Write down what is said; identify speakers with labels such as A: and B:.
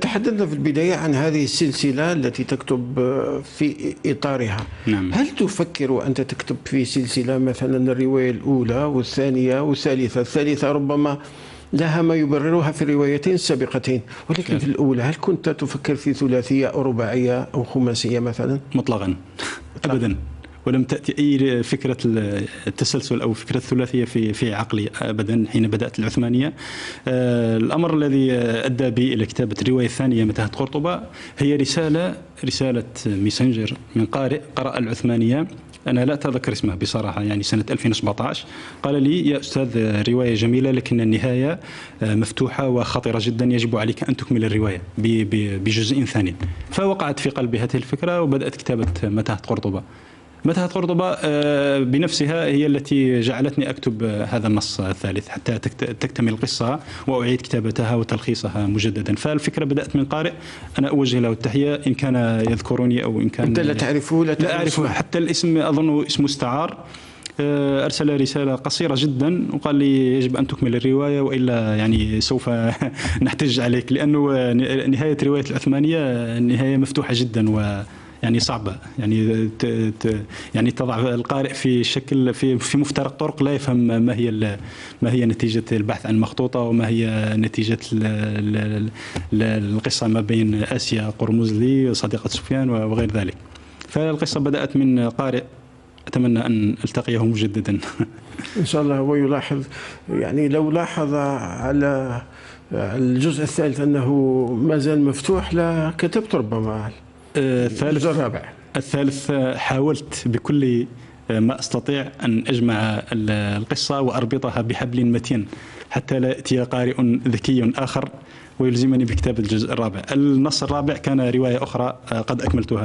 A: تحدثنا في البداية عن هذه السلسلة التي تكتب في إطارها.
B: نعم.
A: هل تفكر أنت تكتب في سلسلة مثلا الرواية الأولى والثانية والثالثة؟ الثالثة ربما لها ما يبررها في الروايتين السابقتين، ولكن في الأولى هل كنت تفكر في ثلاثية أو رباعية أو خماسية مثلا؟
B: مطلقا أبدا، ولم تأتي أي فكرة التسلسل أو فكرة الثلاثية في عقلي أبدا حين بدأت العثمانية. الأمر الذي أدى بي إلى كتابة الرواية الثانية متاهة قرطبة هي رسالة ميسنجر من قارئ قرأ العثمانية. أنا لا أتذكر اسمه بصراحة، يعني سنة 2017. قال لي: يا أستاذ، رواية جميلة لكن النهاية مفتوحة وخطرة جدا، يجب عليك أن تكمل الرواية بجزء ثاني. فوقعت في قلبي هذه الفكرة وبدأت كتابة متاهة قرطبة. متاهة قرطبة بنفسها هي التي جعلتني أكتب هذا النص الثالث حتى تكتمل القصة وأعيد كتابتها وتلخيصها مجددا. فالفكرة بدأت من قارئ أنا أوجه له التحية، إن كان يذكرني أو إن كان
A: أنت لا تعرفه.
B: لا أعرفه، حتى الاسم أظنه اسم مستعار. أرسل رسالة قصيرة جدا وقال لي: يجب أن تكمل الرواية وإلا يعني سوف نحتج عليك، لأنه نهاية رواية العثمانية نهاية مفتوحة جدا يعني صعبة، يعني تضع القارئ في شكل في مفترق طرق لا يفهم ما هي نتيجة البحث عن مخطوطة وما هي نتيجة القصة ما بين آسيا قرمزلي صديقة سفيان وغير ذلك. فالقصة بدأت من قارئ أتمنى أن ألتقيه مجددا
A: إن شاء الله. هو يلاحظ، يعني لو لاحظ على الجزء الثالث أنه ما زال مفتوح لا كتبت ربما
B: الثالث حاولت بكل ما أستطيع أن أجمع القصة وأربطها بحبل متين حتى لا يأتي قارئ ذكي آخر ويلزمني بكتابة الجزء الرابع. النص الرابع كان رواية أخرى قد أكملتها.